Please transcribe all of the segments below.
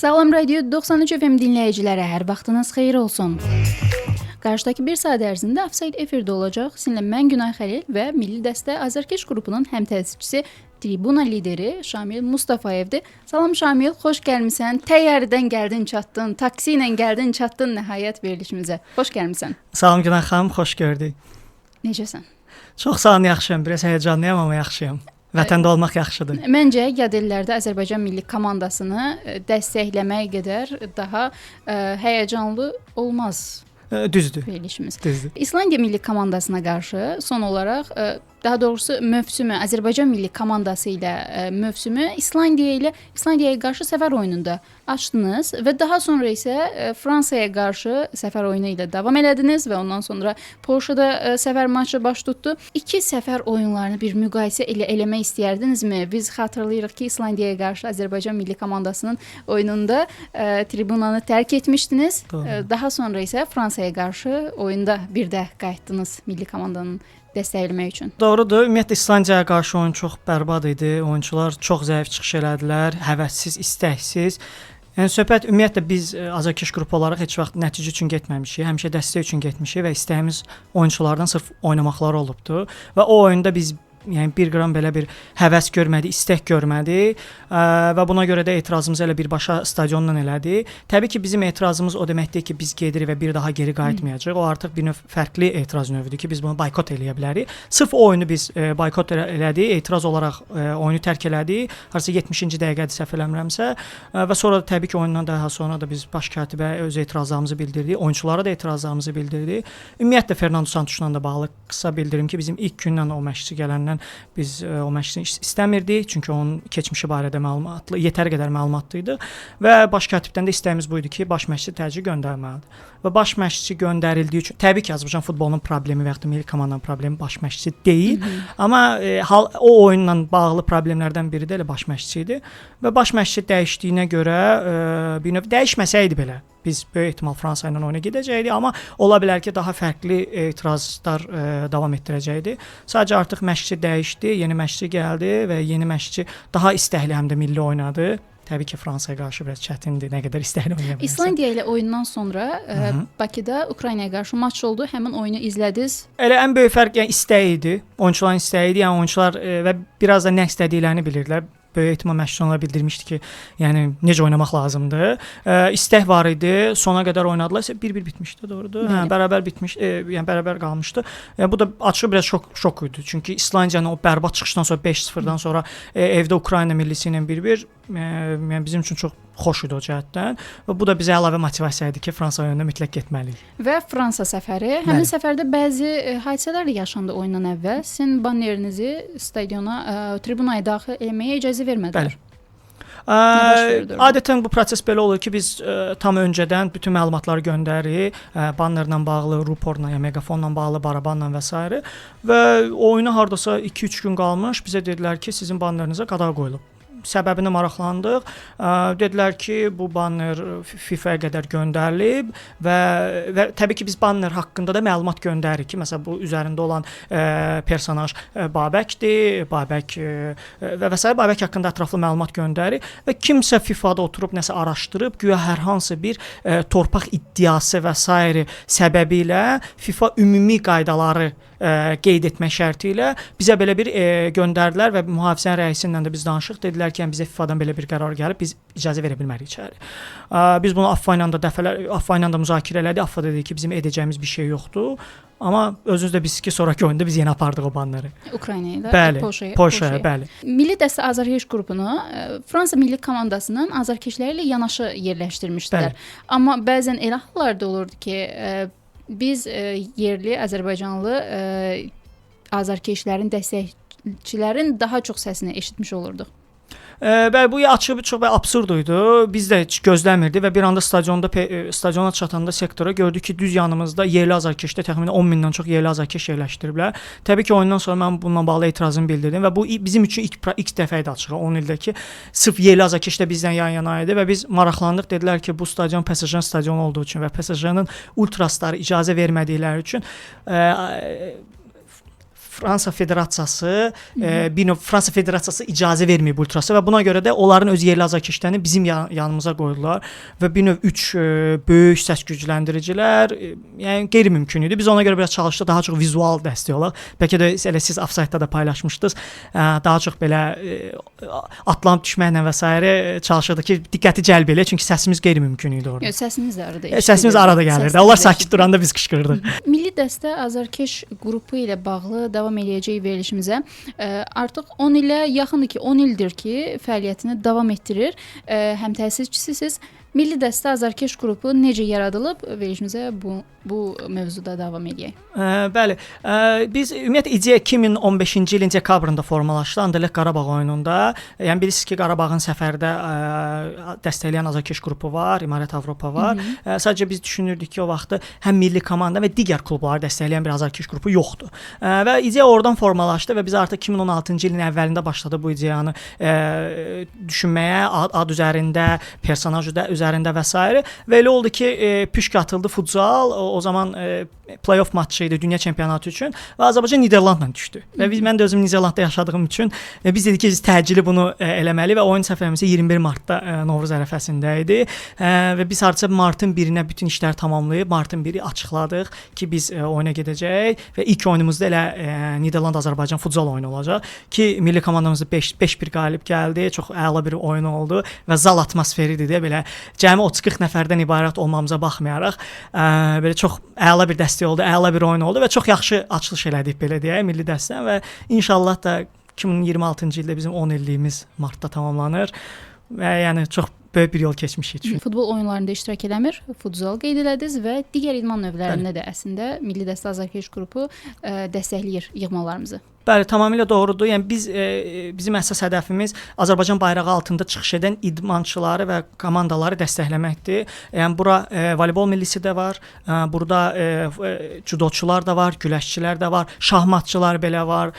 Sağlam Radio 93 FM dinləyicilərə hər vaxtınız xeyir olsun. Qarşıdakı bir saat ərzində Offside efirdə olacaq. Sizinlə mən Günay Xəlil və Milli Dəstə Azərkeş qrupunun həmtəsisçisi Tribuna lideri Şamil Mustafayevdir. Salam Şamil, xoş gəlmisən. Təyyarədən gəldin, çatdın, taksi ilə gəldin, çatdın nəhayət verilişimizə. Xoş gəlmisən. Salam Günay xanım, xoş gördük. Necəsən? Çox sağ olun, yaxşıyam. Biraz həyəcanlıyam amma yaxşıyam. Vətəndə olmaq yaxşıdır. Məncə yad ellərdə Azərbaycan milli komandasını dəstəkləmək qədər daha həyəcanlı olmaz. Düzdür. Verilişimiz. Düzdür. İslandiya milli komandasına qarşı son olaraq, daha doğrusu mövsümü Azərbaycan milli komandası ilə mövsümü İslandiyaya qarşı səfər oyununda açdınız və daha sonra isə Fransaya qarşı səfər oyunu ilə davam elədiniz və ondan sonra Polşada səfər maçı baş tutdu. İki səfər oyunlarını bir müqayisə eləmək istəyərdinizmi? Biz xatırlayırıq ki, İslandiyaya qarşı Azərbaycan milli komandasının oyununda tribunanı tərk etmişdiniz. Daha sonra isə Fransaya qarşı oyunda bir də qayıtdınız milli komandanın dəstəkləmək üçün. Doğrudur. Ümumiyyətlə İslandiyaya qarşı oyun çox bərbad idi. Oyunçular çox zəif çıxış elədilər, həvəssiz, istəksiz. Yəni söhbət ümumiyyətlə biz Azərkeş qrupu olaraq heç vaxt nəticə üçün getməmişik. Həmişə dəstək üçün getmişik və istəyimiz oyunçulardan sırf oynamaqları olubdu və o oyunda biz yəni bir qram belə bir həvəs görmədik, istək görmədik və buna görə də etirazımızı elə birbaşa stadiondan elədik. Təbii ki, bizim etirazımız o deməkdir ki, biz gedirik və bir daha geri qayıtmayacağıq. O artıq bir növ fərqli etiraz növüdür ki, biz bunu boykot eləyə bilərik. Sırf o oyunu biz boykot elədik, etiraz olaraq oyunu tərk elədik. Harca 70-ci dəqiqədə səhv eləmirəmsə və sonra da təbii ki, oyundan daha sonra da biz baş katibə öz etirazlarımızı bildirdik, oyunçulara da etirazlarımızı bildirdik. Ümumiyyətlə Fernando Santuşla da bağlı qısa bildirim ki, bizim ilk gündən o məşqçi gələndən biz o məşqçini istəmirdik, çünki onun keçmişi barədə yetəri qədər məlumatlı idi və baş katibdən də istəyimiz bu idi ki, baş məşqçi təcili göndərməlidir. Və baş məşqçi göndərildiyi üçün təbii ki, Azərbaycan futbolunun problemi və ya da milli komandanın problemi baş məşqçi deyil, amma o oyunla bağlı problemlərdən biri də elə baş məşqçi idi və baş məşqçi dəyişdiyinə görə bir növ dəyişməsəydi belə biz böyük ehtimal Fransa ilə oyuna gedəcəkdik, amma ola bilər ki, daha fərqli etirazlar davam etdirəcəkdi. Sadəcə artıq məşqçi dəyişdi, yeni məşqçi gəldi və yeni məşqçi daha istəkli həm də milli oynadı. Təbii ki, Fransaya qarşı biraz çətindir, nə qədər istəkli oynaya bilərsə. İslandiya ilə oyundan sonra Bakıda Ukraynaya qarşı maç oldu. Həmin oyunu izlədiniz. Elə ən böyük fərq yəni istəyi idi. Oyunçuların istəyi idi. Yəni oyunçular və biraz da nə istədiklərini bilirdilər. Böyük ehtimal məşqçi onlara bildirmişdi ki, yəni necə oynamaq lazımdır. İstək var idi. Sona qədər oynadılar. 1-1 bitmişdi, doğrudur. Hə, bərabər bitmiş, yəni bərabər qalmışdı. Bu da açıq biraz şok idi. Çünki İslandiyanın o bərbad çıxışdan sonra 5-0-dan sonra evdə Ukrayna millisi ilə 1-1 yəni bizim üçün çox xoş idi o cəhətdən və bu da bizə əlavə motivasiya idi ki, Fransa oyununa mütləq getməliyik. Və Fransa səfəri, həmin səfərdə bəzi hadisələr də yaşandı oyundan əvvəl. Sizin bannerinizi stadiona, tribunaya daxil etməyə icazə vermədilər. Bəli. Adətən bu proses belə olur ki, biz tam öncədən bütün məlumatları göndəririk, bannerlə bağlı, ruporla, yəni megafonla bağlı, barabanla və s. və oyuna hardasa 2-3 gün qalmış bizə dedilər ki, sizin bannerinizə qadağa qoyulub. Səbəbini maraqlandıq. Dedilər ki, bu banner FIFA-ya qədər göndərilib və təbii ki, biz banner haqqında da məlumat göndəririk ki, məsələn, bu üzərində olan personaj Babəkdir, Babək və s. Babək haqqında ətraflı məlumat göndəririk və kimsə FIFA-da oturub nəsə araşdırıb, güya hər hansı bir torpaq iddiası və s. səbəbilə FIFA ümumi qaydaları qeyd etmək şərti ilə bizə belə bir göndərdilər və mühafizənin rəisi ilə də biz danışıq. Dedilər ki, bizə FIFA-dan belə bir qərar gəlib, biz icazə verə bilmərik içəri. Biz bunu AFFA ilə də müzakirə elədik. AFFA dedi ki, bizim edəcəyimiz bir şey yoxdur. Amma özünüz də bilirsiniz ki, sonrakı oyunda biz yenə apardıq o banları. Ukraynaya da, bəli, Polşaya, bəli. Milli Dəstə Azərkeş qrupunu Fransa milli komandasının azərkeşləri ilə yanaşı yerləşdirmişdilər. Bəli. Amma bəzən elə hallarda olurdu ki, biz yerli Azərbaycanlı azərkeşlərin, dəstəkçilərin daha çox səsini eşitmiş olurduq. Bəli, bu açıq çox absurd idi. Biz də heç gözləmirdik və bir anda stadiona çatanda sektora gördük ki, düz yanımızda yerli azərkeşdə təxminən 10 mindən çox yerli azərkeş yerləşdiriblər. Təbii ki, oyundan sonra mən bununla bağlı etirazımı bildirdim və bu bizim üçün ilk dəfə idi açığı 10 ildə ki, sırf yerli azərkeş də bizdən yan-yana idi və biz maraqlandıq. Dedilər ki, bu stadion PSG stadionu olduğu üçün və PSG-nin ultrasları icazə vermədikləri üçün Fransa Federasiyası bir növ Fransa Federasiyası icazə vermir bu ultrasa və buna görə də onların öz yerli azarkeşlərini bizim yanımıza qoydular və bir növ 3 böyük səs gücləndiricilər, yəni qeyri-mümkün idi. Biz ona görə biraz çalışdıq, daha çox vizual dəstək olaq. Bəlkə də elə siz offside-da da paylaşmışdınız. Daha çox belə atlanıb düşməklə və s. çalışırdıq ki, diqqəti cəlb eləyə, çünki səsimiz qeyri-mümkün idi orada. Yox, səsiniz də arada Səsimiz arada gəlirdi. Onlar sakit duranda biz qışqırdıq. Milli Dəstə Azarkeş qrupu ilə bağlı davam eləyəcək verilişimizə artıq 10 ilə yaxındır ki, 10 ildir ki, fəaliyyətini davam etdirir. Həm təsisçisiniz. Milli Dəstə Azarkeş qrupu necə yaradılıb? Verilişimizə bu mövzuda davam edək. Bəli. Biz ümumiyyətlə ideya 2015-ci ilin dekabrında formalaşdı Anderlecht Qarabağ oyununda. Yəni bilirsiniz ki, Qarabağın səfərdə dəstəkləyən Azarkeş qrupu var, İmarət Avropa var. Sadəcə biz düşünürdük ki, o vaxtı həm milli komanda və digər klubları dəstəkləyən bir Azarkeş qrupu yoxdur. Və ideya oradan formalaşdı və biz artıq 2016-cı ilin əvvəlində başladı bu ideyanı düşünməyə, ad üzərində, personaj üzərində və s. Və elə oldu ki, püşk atıldı futsal. O zaman play-off matçı idi dünya çempionatı üçün və Azərbaycan Niderlandla düşdü. Və mən də özüm Niderlandda yaşadığım üçün biz dedik ki, biz təcili bunu eləməli və oyun səfərimiz 21 martda Novruz ərəfəsində idi. Və biz hardasa martın 1-nə bütün işləri tamamlayıb martın 1-i açıqladıq ki, biz oyuna gedəcəyik və ilk oyunumuzda elə Niderland-Azərbaycan futsal oyunu olacaq ki, milli komandamızda 5-1 qalib gəldi. Çox əla bir oyun oldu və zal atmosferi idi deyə belə cəmi 30-40 nəfərdən ibarət olmamıza baxmayaraq belə çox əla bir dəstək oldu, əla bir oyun oldu və çox yaxşı açılış elədik belə deyək milli dəstədən və inşallah da 2026-cı ildə bizim 10 illiyimiz martda tamamlanır və yəni çox böyük bir yol keçmişik. Futbol oyunlarında iştirak eləmir, futsal qeyd elədiniz və digər idman növlərində də əslində Milli Dəstə Azarkeş qrupu dəstəkləyir yığmalarımızı. Bəli, tamamilə doğrudur. Yəni bizim əsas hədəfimiz Azərbaycan bayrağı altında çıxış edən idmançıları və komandaları dəstəkləməkdir. Yəni bura voleybol millisi də var, burada judoçular da var, güləşçilər də var, şahmatçılar belə var.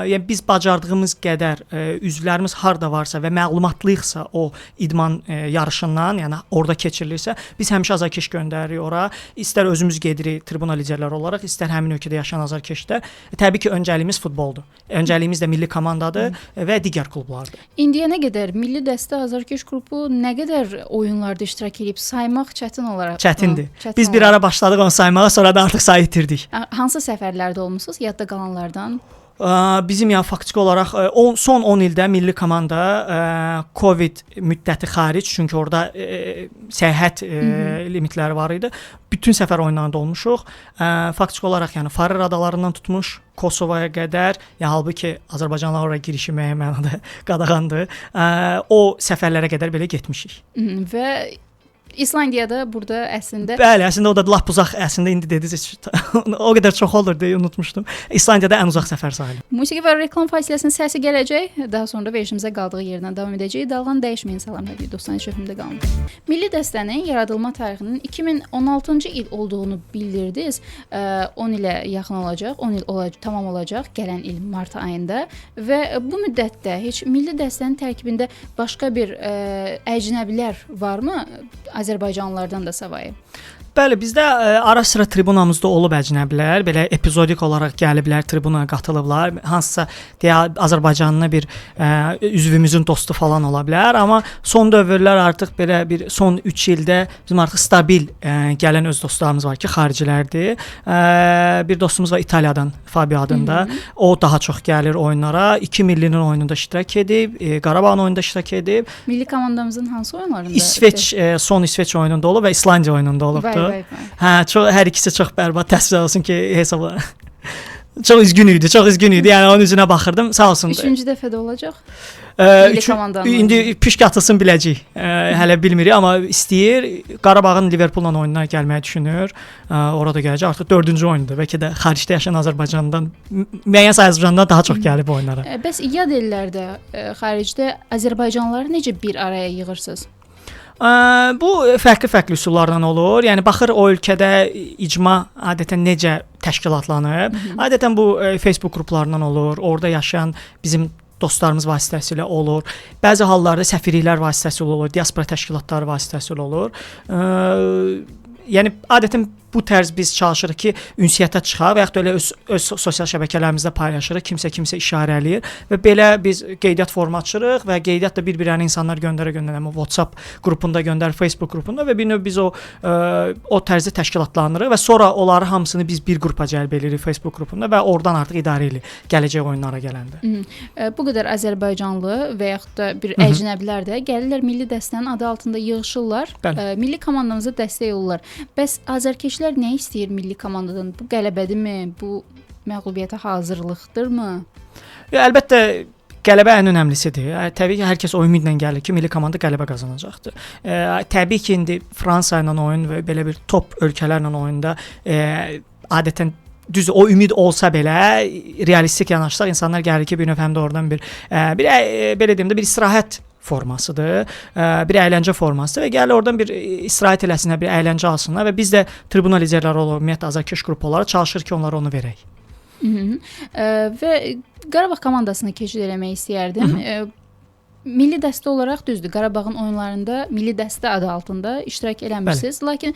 Yəni biz bacardığımız qədər üzvlərimiz harda varsa və məlumatlıqsa o idman yarışından, yəni orada keçirilirsə, biz həmişə azarkeş göndəririk ora. İstər özümüz gedirik tribuna liderləri olaraq, istər həmin ölkədə yaşayan azarkeşdə. Təbii ki, öncəliyimiz futboldur. Öncəliyimiz də milli komandadır və digər klublardır. İndiyənə qədər Milli Dəstə Azarkeş qrupu nə qədər oyunlarda iştirak edib saymaq çətin olaraq? Çətindir. Biz bir ara başladıq onu saymağa, sonra da artıq sayı itirdik. Hansı səfərlərdə olmusunuz? Yadda qalanlardan? Bizim yəni faktiki olaraq son 10 ildə milli komanda Covid müddəti xaric, çünki orada səyahət limitləri var idi. Bütün səfər oyunlarında olmuşuq. Faktiki olaraq yəni Farer adalarından tutmuş Kosovaya qədər, yəni halbuki Azərbaycanlılar ora girişi müəyyən mənada qadağandır. O səfərlərə qədər belə getmişik. Və İslandiyada burada əslində Bəli, əslində o da lap uzaq, əslində indi dediniz o qədər çox olur deyə unutmuşdum. İslandiyada ən uzaq səfər sayılır. Musiqi və reklam fasiləsinin səsi gələcək. Daha sonra verilişimizə qaldığı yerdən davam edəcək. Dalğan dəyişməyin salamlar deyə 93 FM-də qalın. Milli dəstənin yaradılma tarixinin 2016-cı il olduğunu bildirdiniz. 10 ilə yaxın olacaq, 10 il tamam olacaq gələn il mart ayında və bu müddətdə heç milli dəstənin tərkibində başqa bir əcnəbilər varmı? Azərbaycanlılardan da savayı. Bəli, bizdə ara sıra tribunamızda olub əcnəbilər, belə epizodik olaraq gəliblər, tribunaya qatılıblar. Hansısa deyə Azərbaycanlı bir üzvümüzün dostu falan ola bilər, amma son dövrlər artıq belə bir son 3 ildə bizim artıq stabil gələn öz dostlarımız var ki, xaricilərdir. Bir dostumuz var İtaliyadan, Fabio adında. O daha çox gəlir oyunlara. 2 millinin oyununda iştirak edib, Qarabağın oyununda iştirak edib. Milli komandamızın hansı oyunlarında? İsveç, son İsveç oyununda olub və İslandiya oyununda olubdu. Hə, hər ikisi çox bərbad, təəssüf olsun ki, hesabla. Çox üzgün idi. Yəni onun üzünə baxırdım. Sağ olsun. 3-cü dəfədə olacaq. İndi püşk atılsın biləcək. Hələ bilmirik, amma istəyir. Qarabağın Liverpoolla oyununa gəlməyi düşünür. Orada gələcək. Artıq 4-cü oyundur. Bəlkə də xaricdə yaşayan Azərbaycandan, müəyyən sayı Azərbaycandan daha çox gəlib oyunlara. Bəs yad ellərdə, xaricdə Azərbaycanlıları necə bir araya yığırsınız? Bu fərqli üsullarla olur. Yəni baxır o ölkədə icma adətən necə təşkilatlanıb. Adətən bu Facebook qruplarından olur. Orada yaşayan bizim dostlarımız vasitəsilə olur. Bəzi hallarda səfirliklər vasitəsilə olur, diaspora təşkilatları vasitəsilə olur. Yəni adətən bu tərz biz çalışırıq ki, ünsiyyətə çıxaq və yaxud da elə öz sosial şəbəkələrimizdə paylaşırıq, kimsə işarə eləyir və belə biz qeydiyyat formu açırıq və qeydiyyat da bir-birinə insanlar göndərə WhatsApp qrupunda göndərir, Facebook qrupunda və bir növ biz o tərzdə təşkilatlanırıq və sonra onları hamısını biz bir qrupa cəlb edirik Facebook qrupunda və oradan artıq idarə edirik gələcək oyunlara gələndə. Bu qədər Azərbaycanlı və yaxud da bir əcnəbilər də gəlirlər milli dəstənin adı altında yığılırlar, milli komandamıza dəstək olurlar. Bəs azərkeşlər nə istəyir milli komandadan? Bu qələbədirmi? Bu məğlubiyyətə hazırlıqdırmı? Əlbəttə qələbə ən önəmlisidir. Təbii ki, hər kəs o ümidlə gəlir ki, milli komanda qələbə qazanacaqdır. Təbii ki, indi Fransa ilə oyun və belə bir top ölkələrlə oyunda adətən düz o ümid olsa belə realistik yanaşsaq insanlar gəlir ki, bir növ həm də oradan bir belə deyim də bir istirahət formasıdır, bir əyləncə formasıdır və gəlir oradan bir istirahət eləsinlər, bir əyləncə alsınlar və biz də tribuna liderləri olaraq ümumiyyətlə azarkeş qrupu olaraq çalışır ki, onlara onu verək. Və Qarabağ komandasını keçid eləmək istəyərdim. Milli dəstə olaraq düzdür, Qarabağın oyunlarında milli dəstə adı altında iştirak eləmirsiniz, lakin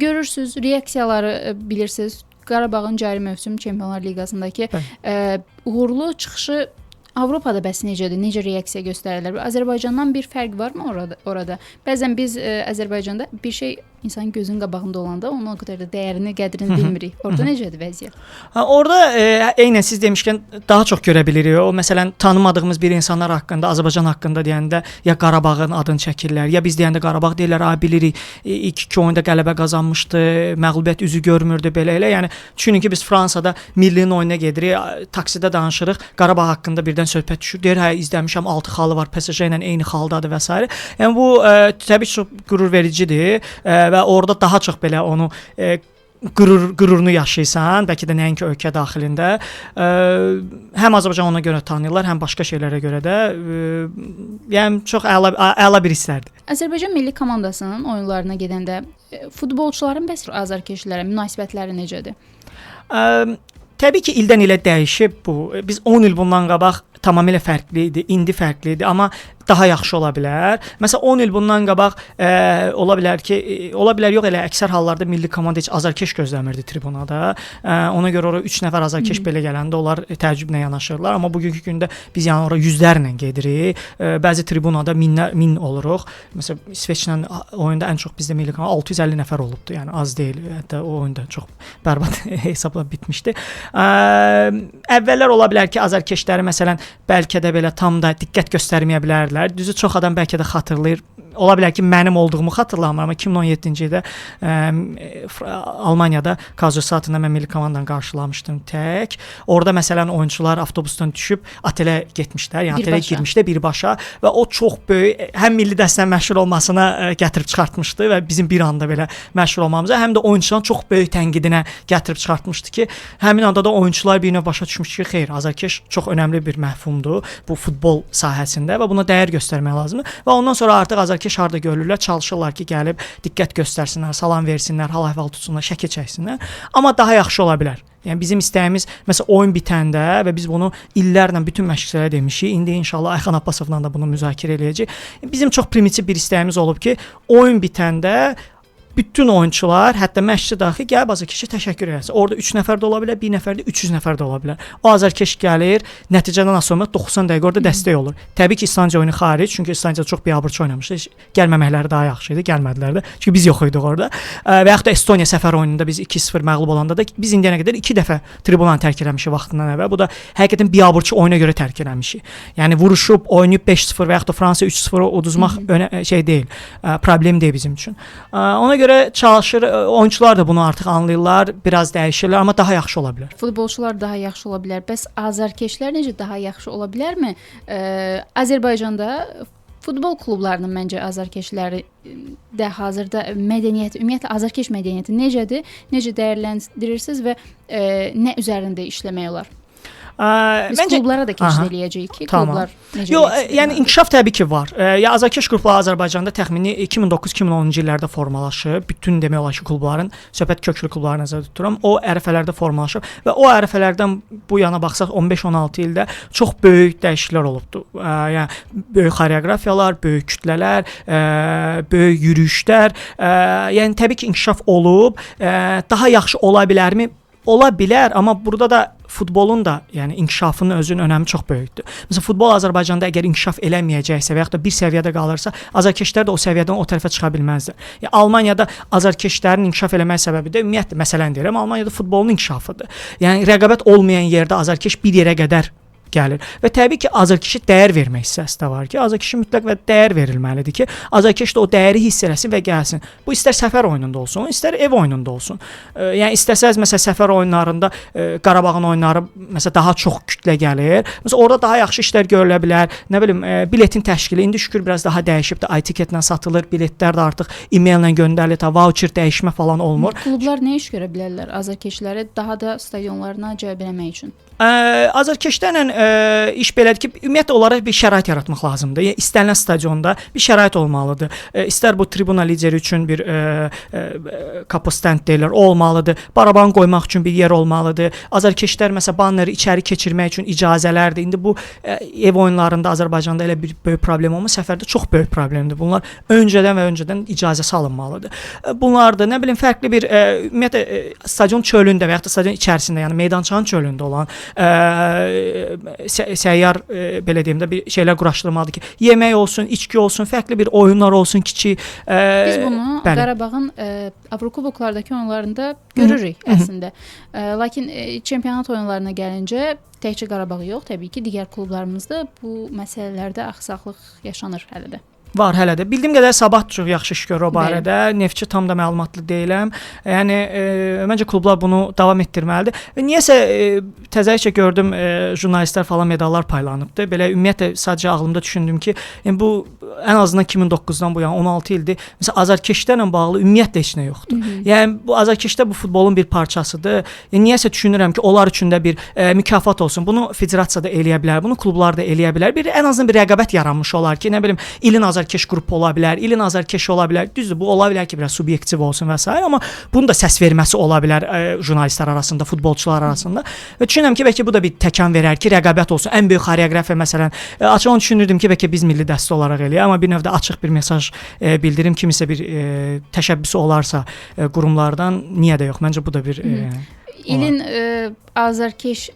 görürsüz, reaksiyaları bilirsiniz. Qarabağın cari mövsüm Çempionlar Liqasındakı uğurlu çıxışı Avropada bəs necədir? Necə reaksiya göstərirlər? Azərbaycandan bir fərq varmı orada? Bəzən biz Azərbaycanda bir şey insanın gözünün qabağında olanda onun o qədər də dəyərini, qədrini bilmirik. Orada necədir vəziyyət? Orada eynən siz demişkən daha çox görə bilirik. O məsələn tanımadığımız bir insanlar haqqında, Azərbaycan haqqında deyəndə ya Qarabağın adını çəkirlər, ya biz deyəndə Qarabağ deyirlər, bilirik, ilk 2 oyunda qələbə qazanmışdı, məğlubiyyət üzü görmürdü belə elə. Yəni çünki biz Fransada millinin oyununa gedirik, taksidə danışırıq, Qarabağ haqqında birdən söhbət düşür. Deyir, izləmişəm 6 xalı var, PSG ilə eyni xaldadır və s. Yəni bu təbii ki, çox qürur vericidir və orada daha çox belə onu qürurunu yaşayırsan, bəlkə də nəinki ölkə daxilində. Həm Azərbaycan ona görə tanıyırlar, həm başqa şeylərə görə də. Yəni çox əla bir hisslərdir. Azərbaycan milli komandasının oyunlarına gedəndə futbolçuların bəs azarkeşlərə münasibətləri necədir? Təbii ki, ildən ilə dəyişib bu. Biz 10 il bundan qabaq tamamilə fərqli idi, indi fərqli idi, amma daha yaxşı ola bilər. Məsələn 10 il bundan qabaq ola bilər yox, elə əksər hallarda milli komanda heç azarkeş gözləmirdi tribunada. Ona görə ora 3 nəfər azarkeş belə gələndə onlar təəccüblə yanaşırlar, amma bugünkü gündə biz yəni ora yüzlərlə gedirik. Bəzi tribunada min oluruq. Məsələn İsveçlə oyunda ən çox bizdə milli komanda 650 nəfər olubdu. Yəni az deyil. Hətta o oyunda çox bərbad hesabla bitmişdi. Əvvəllər ola bilər ki, azarkeşləri məsələn bəlkə də belə tam da diqqət göstərməyə bilərlər. Düzü çox adam bəlkə də xatırlayır. Ola bilər ki, mənim olduğumu xatırlamıram, amma 2017-ci ildə Almaniyada Kazusatında mən milli komandanı qarşılamışdım tək. Orada məsələn oyunçular avtobusdan düşüb otelə getmişlər, yəni otelə girmişlər birbaşa və o çox böyük həm milli dəstənin məşhur olmasına gətirib çıxartmışdı və bizim bir anda belə məşhur olmamıza, həm də oyunçuların çox böyük tənqidinə gətirib çıxartmışdı ki, həmin anda da oyunçular bir növ başa düşmüş ki, xeyr, azarkeş çox önəmli bir məfhumdur bu futbol sahəsində və buna dəyər göstərmək lazımdır və ondan sonra artıq azarkeş harda görülürlər, çalışırlar ki, gəlib diqqət göstərsinlər, salam versinlər, hal-əhval tutsunlar, şəkil çəksinlər. Amma daha yaxşı ola bilər. Yəni bizim istəyimiz məsələn oyun bitəndə və biz bunu illərlə bütün məşqçilərə demişik. İndi inşallah Ayxan Abbasovla da bunu müzakirə eləyəcəyik. Bizim çox primitiv bir istəyimiz olub ki, oyun bitəndə bütün oyunçular, hətta məşqçi daxil gəlib azarkeşə təşəkkür etsin. Orada 3 nəfər də ola bilər, 1 nəfər də 300 nəfər də ola bilər. O azarkeş gəlir, nəticədən asılı 90 dəqiqə orada dəstək olur. Təbii ki, İslandiya oyunu xaric, çünki İslandiya çox biabırçı oynamışdı. Gəlməməkləri daha yaxşı idi, gəlmədilər də. Çünki biz yox idik orada. Və yaxud da Estoniya səfər oyununda biz 2-0 məğlub olanda da biz indiyənə qədər 2 dəfə tribunanı tərk eləmişik vaxtından əvvəl. Bu da həqiqətən biabırçı oyuna görə tərk eləmişik. Yəni vuruşub, oynayıb 5-0 və yaxud da Fransa 3-0 uduzmaq şey deyil. Problem deyil bizim üçün. Ona görə çalışır, oyunçular da bunu artıq anlayırlar, biraz dəyişirlər, amma daha yaxşı ola bilər. Futbolçular daha yaxşı ola bilər. Bəs azarkeşlər necə daha yaxşı ola bilərmi? Azərbaycanda futbol klublarının məncə azarkeşləri də hazırda mədəniyyəti, ümumiyyətlə azarkeş mədəniyyəti necədir? Necə dəyərləndirirsiniz və nə üzərində işləmək olar? Biz Məncə klublara da keçid Aha. eləyəcəyik ki, Tamam. klublar necə Yox, reaksiya yəni edirlər? inkişaf təbii ki var. Ya azarkeş qrupları Azərbaycanda təxmini 2009-2010-cu illərdə formalaşıb. Bütün demək olar ki, klubların, söhbət köklü klubları nəzərdə tuturam. O ərəfələrdə formalaşıb və o ərəfələrdən bu yana baxsaq 15-16 ildə çox böyük dəyişikliklər olubdu. Yəni böyük xoreoqrafiyalar, böyük kütlələr, böyük yürüyüşlər, yəni təbii ki inkişaf olub. Daha yaxşı ola bilərmi? Ola bilər, amma burada da futbolun da, yəni inkişafının özünün önəmi çox böyükdür. Məsələn, futbol Azərbaycanda əgər inkişaf eləməyəcəksə və yaxud da bir səviyyədə qalırsa, azarkeşlər də o səviyyədən o tərəfə çıxa bilməzlər. Yəni Almaniyada azarkeşlərin inkişaf eləmək səbəbi də ümumiyyətlə məsələn deyirəm, Almaniyada futbolun inkişafıdır. Yəni rəqabət olmayan yerdə azarkeş bir yerə qədər gəlir. Və təbii ki, azarkeşə dəyər vermək hissəsi də var ki, azarkeşə mütləq və dəyər verilməlidir ki, azarkeş də o dəyəri hiss eləsin və gəlsin. Bu istər səfər oyununda olsun, istər ev oyununda olsun. Yəni istəsəz məsələn səfər oyunlarında Qarabağın oyunları məsələn daha çox kütlə gəlir. Məsələn orada daha yaxşı işlər görülə bilər. Nə bilim, biletin təşkili indi şükür biraz daha dəyişibdi. iTicket-lə satılır, biletlər də artıq e-maillə göndərilir, voucher dəyişmə falan olmur. Klublar nə iş görə bilərlər azarkeşləri daha da stadionlarına cəlb etmək üçün? Azarkeşlərlə iş belədir ki, ümumiyyətlə onlara bir şərait yaratmaq lazımdır. Yəni istənilən stadionda bir şərait olmalıdır. İstər bu tribuna lideri üçün bir kapostand deyirlər, o olmalıdır. Baraban qoymaq üçün bir yer olmalıdır. Azarkeşlər məsələn banneri içəri keçirmək üçün icazələrdir. İndi bu ev oyunlarında Azərbaycanda elə bir böyük problem olmur, səfərdə çox böyük problemdir. Bunlar öncədən icazəsi alınmalıdır. Bunlar da nə bilim fərqli bir ümumiyyətlə stadion çölündə və ya da stadion içərisində, yəni meydançanın çölündə olan səyyar belə deyim də bir şeylər quraşdırmalıdır ki, yemək olsun, içki olsun, fərqli bir oyunlar olsun, kiçik. Biz bunu Qarabağın Avrokuboklardakı oyunlarında görürük əslində. Lakin çempionat oyunlarına gəlincə təkcə Qarabağ yox, təbii ki, digər klublarımızda bu məsələlərdə axsaqlıq yaşanır hələ də. Var hələ də. Bildiyim qədər Sabah çox yaxşı iş görür o barədə. Neftçi tam da məlumatlı deyiləm. Yəni məncə klublar bunu davam etdirməlidir. Və niyəsə təzəlikcə gördüm jurnalistlər falan medallar paylanıbdı. Belə ümumiyyətlə sadəcə ağlımda düşündüm ki, yəni bu ən azından 2009-dan bu yana 16 ildir. Məsələn azarkeşlərlə bağlı ümumiyyətlə heç nə yoxdur. Yəni bu azarkeşlər bu futbolun bir parçasıdır. Yəni niyəsə düşünürəm ki, onlar üçün də bir mükafat olsun. Bunu federasiya da eləyə bilər, bunu klublar da eləyə bilər. Bir ən azından bir rəqabət yaranmış olar ki, nə bilim ilin azarkeş qrupu ola bilər, ilin azarkeş ola bilər. Düzdür, bu ola bilər ki, biraz subyektiv olsun və s. amma bunun da səs verməsi ola bilər jurnalistlər arasında, futbolçular arasında. Və düşünürəm ki, bəlkə bu da bir təkan verər ki, rəqabət olsun. Ən böyük xoreoqrafiya məsələn, açıq onu düşünürdüm ki, bəlkə biz milli dəstə olaraq eləyək, amma bir növdə açıq bir mesaj bildirim kimisə bir təşəbbüsü olarsa qurumlardan niyə də yox? Məncə bu da bir ilin azarkeş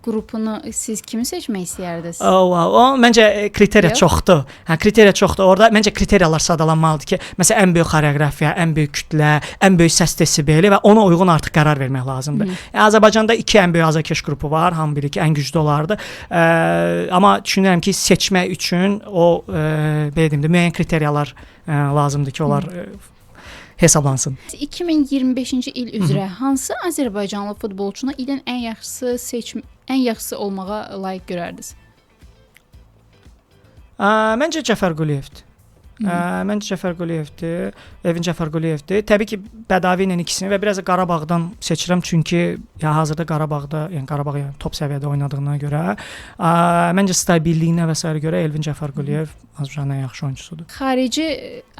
qrupunu siz kimi seçmək istəyərdiniz? Məncə kriteriya çoxdur. Kriteriya çoxdur. Orada məncə kriteriyalar sadalanmalıdır ki, məsələn ən böyük xoreoqrafiya, ən böyük kütlə, ən böyük səs desibeli və ona uyğun artıq qərar vermək lazımdır. Yəni Azərbaycanda 2 ən böyük azarkeş qrupu var, hamı bilir ki, ən güclü olardı. Amma düşünürəm ki, seçmək üçün o belə deyim də müəyyən kriteriyalar lazımdır ki, onlar hesablansın. 2025-ci il üzrə hansı Azərbaycanlı futbolçunu ilin ən yaxşısı olmağa layiq görərdiniz? Məncə Cəfər Quliyevdir. Məncə Cəfər Quliyevdir, Evin Cəfər Quliyevdir. Təbii ki, Bədavi ilə ikisini və biraz da Qarabağdan seçirəm çünki ya hazırda Qarabağda, yəni Qarabağ yəni top səviyyədə oynadığına görə, məncə stabilliyinə və s. görə Elvin Cəfər Quliyev Azərbaycanın ən yaxşı oyunçusudur. Xarici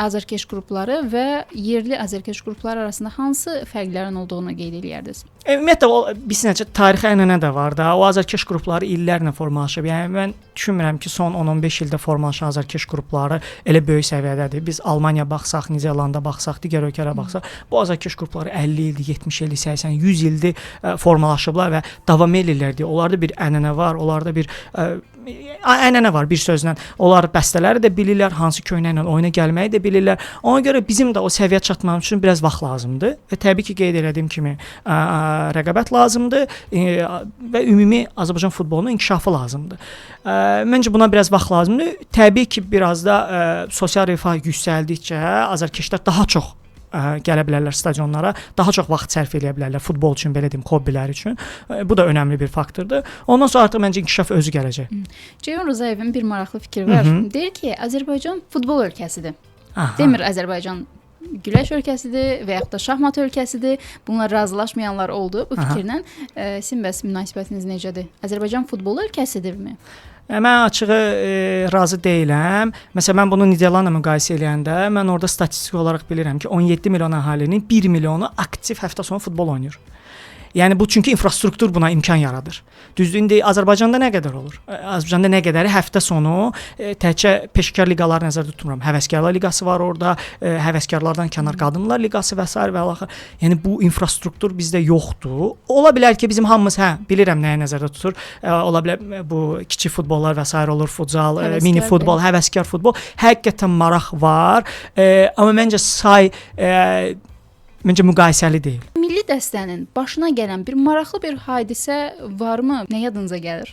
azarkeş qrupları və yerli azarkeş qrupları arasında hansı fərqlərin olduğunu qeyd edərdiniz? Ümumiyyətlə o bizcə tarixi ənənə də var da. O azarkeş qrupları illərlə formalaşıb. Yəni mən düşünmürəm ki, son 10-15 ildə formalaşan azarkeş qrupları elə böyük səviyyədədir. Biz Almaniya baxsaq, Niderlanda baxsaq, digər ölkələrə baxsaq, bu azarkeş qrupları 50 ildir, 70 ildir, 80, 100 ildir formalaşıblar və davam edirlər deyə. Onlarda bir ənənə var, onlarda bir ənənə var bir sözlə. Onlar bəstələri də bilirlər, hansı köhnəklə oyuna gəlməyi də bilirlər. Ona görə bizim də o səviyyə çatmamız üçün biraz vaxt lazımdır və təbii ki, qeyd etdiyim kimi rəqabət lazımdır və ümumi Azərbaycan futbolunun inkişafı lazımdır. Məncə buna biraz vaxt lazımdır. Təbii ki, biraz da sosial rifah yüksəldikcə azarkeşlər daha çox gələ bilərlər stadionlara, daha çox vaxt sərf edə bilərlər futbol üçün, belə deyim, hobbilər üçün. Bu da önəmli bir faktordur. Ondan sonra artıq məncə inkişaf özü gələcək. Ceyhun Rzayevin bir maraqlı fikri var. Deyir ki, Azərbaycan futbol ölkəsidir. Demir Azərbaycan güləş ölkəsidir və yaxud da şahmat ölkəsidir. Bunlar razılaşmayanlar oldu bu fikirlə. Sizin bəs münasibətiniz necədir? Azərbaycan futbol ölkəsidirmi? Mən açığı razı deyiləm. Məsələn, mən bunu Niderlandla müqayisə edəndə mən orada statistik olaraq bilirəm ki, 17 milyon əhalinin 1 milyonu aktiv həftə sonu futbol oynayır. Yəni bu çünki infrastruktur buna imkan yaradır. Düzdür, indi Azərbaycanda nə qədər olur? Azərbaycanda nə qədəri həftə sonu təkcə peşəkar liqaları nəzərdə tutmuram. Həvəskarlar liqası var orada, həvəskarlardan kənar qadınlar liqası və s. və axır. Yəni bu infrastruktur bizdə yoxdur. Ola bilər ki, bizim hamımız bilirəm nəyə nəzərdə tutur. Ola bilər bu kiçik futbollar və s. olur, futsal, mini futbol, həvəskar futbol. Həqiqətən maraq var. Amma məncə məncə müqayisəli deyil. Milli dəstənin başına gələn bir maraqlı bir hadisə varmı? Nə yadınıza gəlir?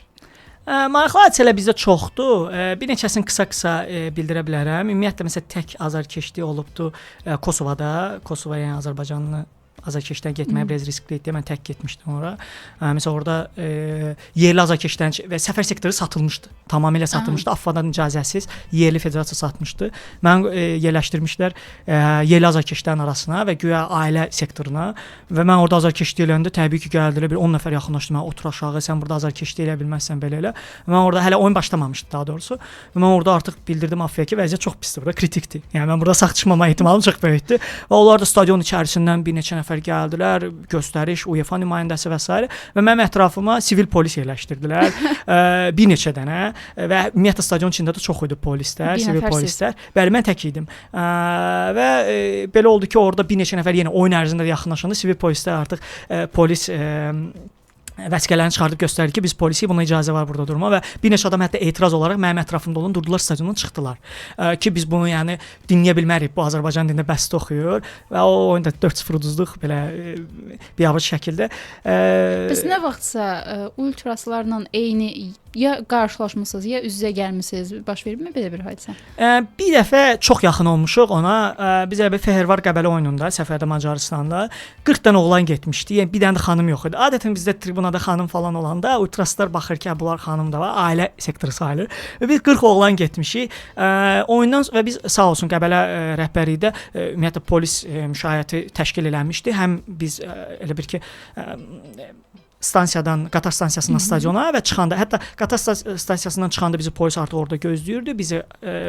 Maraqlı hadisələr bizdə çoxdur. Bir neçəsini qısa-qısa bildirə bilərəm. Ümumiyyətlə məsələn tək azarkeşlik olubdu Kosovada. Kosova yəni Azərbaycanlı azarkeşdən getməyə biraz riskli idi. Mən tək getmişdim ora. Məsələn orada yerli azarkeşlərin və səfər sektoru satılmışdı. Tamamilə satılmışdı. AFFAdan icazəsiz yerli federasiya satmışdı. Mən yerləşdirmişlər yerli azarkeşlərin arasına və güya ailə sektoruna və mən orada azarkeşlik eləyəndə təbii ki, gəldilər bir 10 nəfər yaxınlaşdı mənə, otur aşağı, sən burada azarkeşlik eləyə bilməzsən belə elə. Mən orada hələ oyun başlamamışdı daha doğrusu. Və mən orada artıq bildirdim AFFA-ya ki, vəziyyət çox pisdir, burada kritikdir. Yəni mən burada sağ çıxmama ehtimalım çox böyükdür. Və onlar da stadion içərisindən bir neçə nəfər gəldilər, göstəriş, UEFA nümayəndəsi və s. və mənim ətrafıma sivil polis yerləşdirdilər. Bir neçə dənə və ümumiyyətlə stadion içində də çox idi polislər, sivil polislər. Bəli, mən tək idim. Və belə oldu ki, orada bir neçə nəfər yenə oyun ərzində yaxınlaşanda sivil polislər artıq polis vəsiqələrini çıxardıb göstərdi ki, biz polisi buna icazə var burada durma və bir neçə adam hətta etiraz olaraq mənim ətrafımda olan durdular stadiondan çıxdılar. Ki biz bunu yəni dinləyə bilmərik. Bu Azərbaycan dilində bəstə oxuyur və o oyunda 4-0 uduzduq belə biabır şəkildə. Bəs nə vaxtsa ultraslarla eyni ya qarşılaşmısınız, ya üz-üzə gəlmisiniz, baş veribmi belə bir hadisə? Bir dəfə çox yaxın olmuşuq ona. Biz elə bir Fəhərvar Qəbələ oyununda, səfərdə Macaristanda 40 dənə oğlan getmişdi. Yəni bir dənə də xanım yox idi. Adətən bizdə tribunada xanım falan olanda ultraslar baxır ki, bunlar xanım da var, ailə sektoru sayılır. Və biz 40 oğlan getmişik. Oyundan və biz sağ olsun Qəbələ rəhbəri də ümumiyyətlə polis müşayiəti təşkil eləmişdi. Həm biz elə bir ki stansiyadan, qatar stansiyasından stadiona və çıxanda, hətta qatar stansiyasından çıxanda bizi polis artıq orada gözləyirdi. Bizi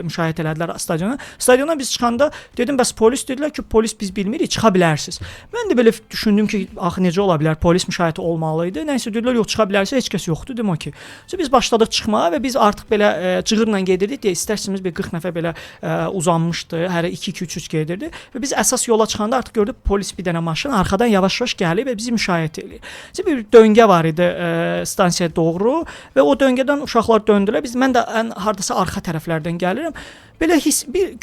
müşahidə elədilər stadiona. Stadiona biz çıxanda dedim, bəs polis dedilər ki, polis biz bilmirik, çıxa bilərsiniz. Mən də belə düşündüm ki, axı necə ola bilər? Polis müşahidə olmalı idi. Nəysə dedilər, yox, çıxa bilərsiniz, heç kəs yoxdur, dedim o ki. So biz başladıq çıxmağa və biz artıq belə cığırla gedirdik deyə istərsiniz bir 40 nəfər belə uzanmışdı. Hərə 2-2-3-3 gedirdi və biz əsas yola çıxanda artıq gördük polis bir dənə maşın arxadan yavaş-yavaş gəlir və bizi müşahidə edir. Bir döngə var idi stansiyaya doğru və o döngədən uşaqlar döndülər. Mən də ən hardasa arxa tərəflərdən gəlirəm. Belə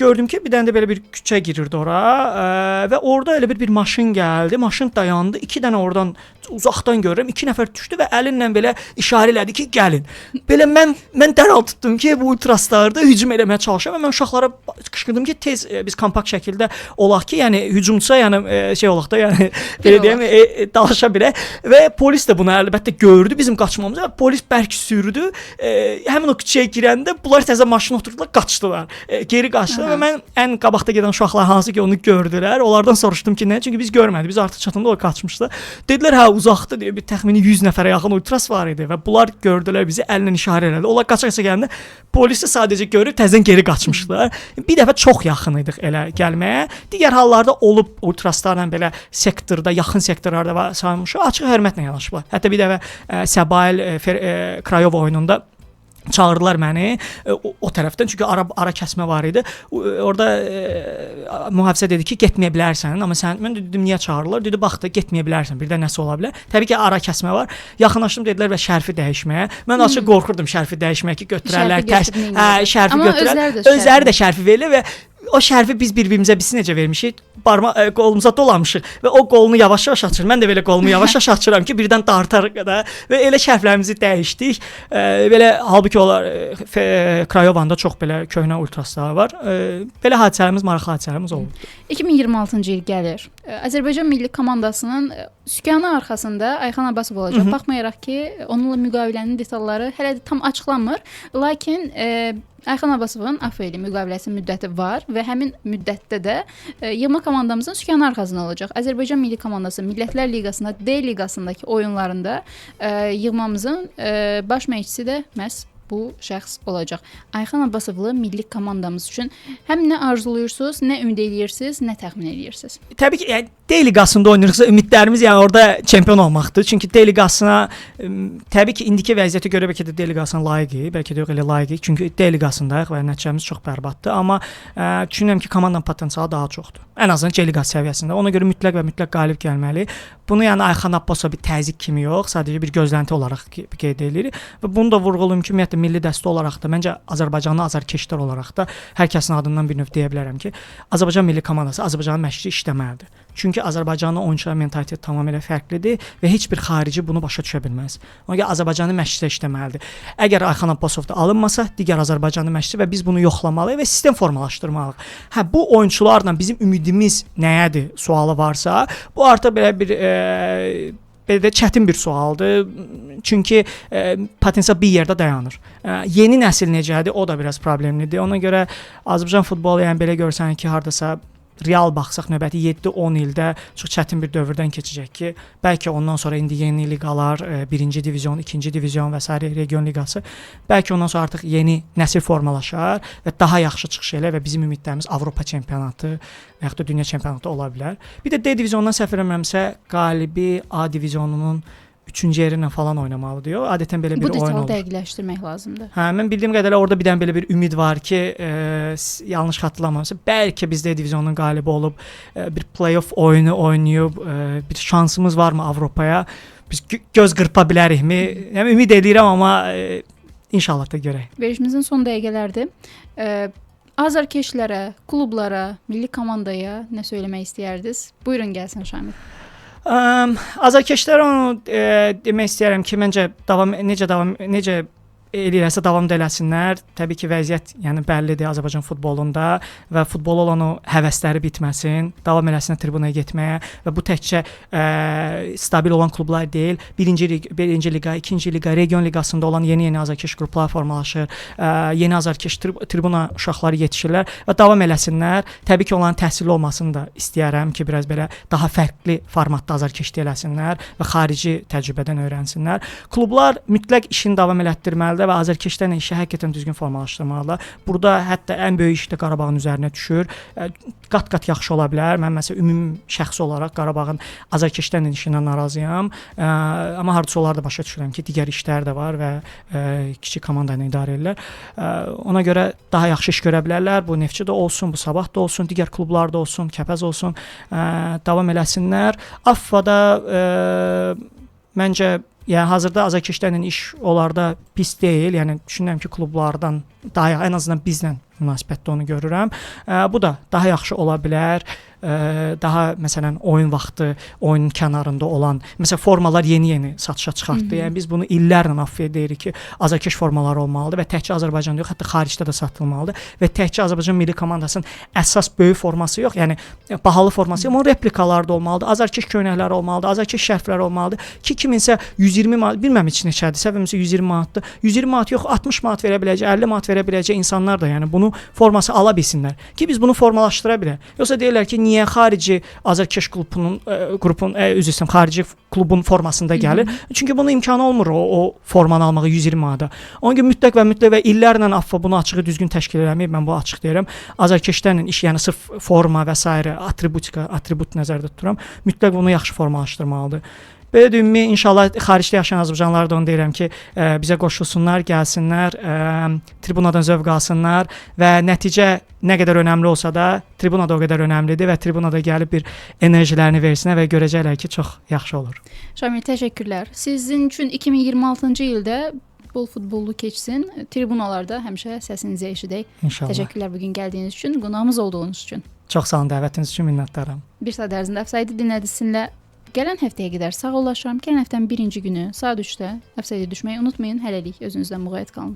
gördüm ki, bir dənə də belə bir küçə girirdi ora və orada elə bir maşın gəldi. Maşın dayandı. 2 dənə oradan uzaqdan görürəm. 2 nəfər düşdü və əlinlə belə işarə elədi ki, gəlin. Belə mən dərhal tutdum ki, bu ultraslarda hücum eləməyə çalışıram və mən uşaqlara qışqırdım ki, tez biz kompakt şəkildə olaq ki, yəni hücumçuya yəni şey olaq da, yəni belə deyim, dalaşa bilək və polis də bunu əlbəttə gördü bizim qaçmamızı və polis bərk sürdü. Həmin o küçəyə girəndə bunlar təzə maşına oturdular, qaçdılar. Geri qaçdılar və mən ən qabaqda gedən uşaqlar hansı ki onu gördülər, onlardan soruşdum ki, nə? Çünki biz görmədik. Biz artıq çatanda o qaçmışdı. Dedilər, hə, uzaqda deyə bir təxmini 100 nəfərə yaxın ultras var idi və bunlar gördülər bizi, əllə işarə elədi. Onlar qaça-qaça gələndə polisi sadəcə görüb təzədən geri qaçmışdılar. Bir dəfə çox yaxın idik elə gəlməyə. Digər hallarda olub ultraslarla belə sektorda, yaxın sektorlarda və sayılmışıq. Açıq hörmətlə yanaşıblar. Hətta bir dəfə Səbail Krayova oyununda çağırdılar məni o tərəfdən, çünki ara kəsmə var idi. Orada mühafizə dedi ki, getməyə bilərsən, amma mən dedim, niyə çağırırlar? Dedi, bax da, getməyə bilərsən, bir də nəsə ola bilər. Təbii ki, ara kəsmə var. Yaxınlaşdım, dedilər və şərfi dəyişməyə. Mən açıq qorxurdum şərfi dəyişməyə ki, götürərlər, şərfi götürər. Özləri də şərfi verirlər və o şərfi biz bir-birimizə necə vermişik? Qolumuza dolamışıq və o qolunu yavaş-yavaş açır. Mən də belə qolumu yavaş-yavaş açıram ki, birdən dartarıq da və elə şərflərimizi dəyişdik. Belə halbuki onlar Krayovanda çox belə köhnə ultraslar var. Belə hadisələrimiz, maraqlı hadisələrimiz oldu. 2026-cı il gəlir. Azərbaycan milli komandasının sükanı arxasında Ayxan Abbasov olacaq. Baxmayaraq ki, onunla müqavilənin detalları hələ də tam açıqlanmır. Lakin Ayxan Abbasovun AFL müqaviləsi müddəti var və həmin müddətdə də yığma komandamızın sükanı arxasında olacaq. Azərbaycan Milli Komandası Millətlər Liqasında D liqasındakı oyunlarında yığmamızın baş məşqçisi də məhz bu şəxs olacaq. Ayxan Abbasovlu milli komandamız üçün həm nə arzulayırsınız, nə ümid edirsiniz, nə təxmin edirsiniz? Təbii ki, yəni D liqasında oynayırıqsa ümidlərimiz yəni orada çempion olmaqdır. Çünki D liqasına təbii ki, indiki vəziyyətə görə bəlkə də D liqasına layiqik, bəlkə də yox elə layiqik. Çünki D liqasındayıq və nəticəmiz çox bərbaddır, amma düşünürəm ki, komandanın potensialı daha çoxdur. Ən azından C liqası səviyyəsində. Ona görə mütləq və mütləq qalib gəlməli. Bunu yəni Ayxan Abbasov bir təzyiq kimi yox, sadəcə bir gözlənti olaraq qeyd edirik və bunu da vurğulayım ki, ümumiyyətlə milli dəstə olaraq da məncə Azərbaycanlı azarkeşlər olaraq da hər kəsin adından bir növ deyə bilərəm ki, Azərbaycan milli komandası Azərbaycanın məşqçisi işləməlidir. Çünki Azərbaycanın oyunçular mentaliteti tamamilə fərqlidir və heç bir xarici bunu başa düşə bilməz. Ona görə Azərbaycanın məşqçisi işləməlidir. Əgər Ayxan Abbasov da alınmasa, digər Azərbaycanlı məşqçi və biz bunu yoxlamalıyıq və sistem formalaşdırmalıyıq. Hə, bu oyunçularla bizim ümidimiz nəyədir sualı varsa, bu artıq belə bir belə də çətin bir sualdır. Çünki potensial bir yerdə dayanır. Yeni nəsil necədir? O da biraz problemlidir. Ona görə Azərbaycan futbolu yəni belə görsən ki, hardasa real baxsaq növbəti 7-10 ildə çox çətin bir dövrdən keçəcək ki, bəlkə ondan sonra indi yeni liqalar, 1-ci divizyon, 2-ci divizyon və s. region liqası, bəlkə ondan sonra artıq yeni nəsil formalaşar və daha yaxşı çıxış elə və bizim ümidlərimiz Avropa çempionatı və yaxud da dünya çempionatı ola bilər. Bir də D divizyonundan səhv eləmirəmsə, qalibi A divizyonunun 3-cü yeri ilə falan oynamalıdır. Adətən belə bir oyun olur. Bu detal dəqiqləşdirmək lazımdır. Hə, mən bildiyim qədərlə orada bir dənə belə bir ümid var ki, yanlış xatırlamırsam, bəlkə biz D divizyonunun qalibi olub bir play-off oyunu oynayıb, bir şansımız varmı Avropaya? Biz göz qırpa bilərikmi? Yəni ümid edirəm, amma inşallah da görək. Verilişimizin son dəqiqələrdir. Azarkeşlərə, klublara, milli komandaya nə söyləmək istəyərdiniz? Buyurun gəlsin Şamil. Azarkeşlərə onu demək istəyirəm ki, məncə necə eləyirsə davam eləsinlər. Təbii ki, vəziyyət yəni bəllidir Azərbaycan futbolunda və futbola olan o həvəsləri bitməsin, davam eləsinlər tribunaya getməyə və bu təkcə stabil olan klublar deyil, birinci liqa, ikinci liqa, region liqasında olan yeni azarkeş qruplar formalaşır, yeni azarkeş tribuna uşaqları yetişirlər və davam eləsinlər. Təbii ki, onların təhsilli olmasını da istəyərəm ki, biraz belə daha fərqli formatda azarkeşlik eləsinlər və xarici təcrübədən öyrənsinlər. Klublar mütləq işini davam elətdirməlidir və azarkeşlərlə işi həqiqətən düzgün formalaşdırmalılar. Burada hətta ən böyük iş də Qarabağın üzərinə düşür. Qat-qat yaxşı ola bilər. Mən məsələn ümumi şəxsi olaraq Qarabağın azarkeşlərlə işindən narazıyam. Amma hardasa onlar da başa düşürəm ki, digər işlər də var və kiçik komanda ilə idarə edirlər. Ona görə daha yaxşı iş görə bilərlər. Bu Neftçi də olsun, bu Sabah da olsun, digər klublarda olsun, Kəpəz olsun, davam eləsinlər. AFFA-da məncə yəni hazırda azarkeşlərlə iş onlarda pis deyil. Yəni düşünürəm ki, klublardan daha ən azından bizlə münasibətdə onu görürəm. Bu da daha yaxşı ola bilər. Daha məsələn oyun vaxtı, oyunun kənarında olan, məsələn formalar yeni satışa çıxartdı. Yəni biz bunu illərlə AFF-yə deyirik ki, azarkeş formaları olmalıdır və təkcə Azərbaycanda yox, hətta xaricdə də satılmalıdır və təkcə Azərbaycan milli komandasının əsas böyük forması yox, yəni bahalı forması yox, onun replikaları da olmalıdır, azarkeş köynəkləri olmalıdır, azarkeş şərfləri olmalıdır ki, kiminsə 120 manat, bilməm heç neçədir, səbəbimsə 120 manatdır. 120 manat yox, 60 manat verə biləcək, 50 manat verə biləcək insanlar da yəni bunu forması ala bilsinlər ki, biz bunu formalaşdıra bilək. Yoxsa deyirlər ki, niyə xarici azarkeş qrupun xarici klubun formasında gəlir? Çünki bunun imkanı olmur o formanı almağı 120 manata. Ona görə mütləq və illərlə AFFA bunu açığı düzgün təşkil eləməyib. Mən bu açıq deyirəm. Azarkeşlərlə iş, yəni sırf forma və s. atribut nəzərdə tuturam. Mütləq bunu yaxşı formalaşdırmalıdır. Belə ümumi inşallah xaricdə yaşayan azərbaycanlılara da onu deyirəm ki, bizə qoşulsunlar, gəlsinlər, tribunadan zövq alsınlar və nəticə nə qədər önəmli olsa da, tribuna da o qədər önəmlidir və tribunada gəlib bir enerjilərini versinlər və görəcəklər ki, çox yaxşı olur. Şamil, təşəkkürlər. Sizin üçün 2026-cı ildə bol futbollu keçsin, tribunalarda həmişə səsinizi eşidək. İnşallah. Təşəkkürlər bugün gəldiyiniz üçün, qonağımız olduğunuz üçün. Çox sağ olun, dəvətiniz üçün minnətdaram. Bir saat ərzində Əfsaydı dinlədinizsə, gələn həftəyə qədər sağollaşıram. Gələn həftənin birinci günü saat 3-də Əfsaydı düşməyi unutmayın. Hələlik özünüzdən müğayət qalın.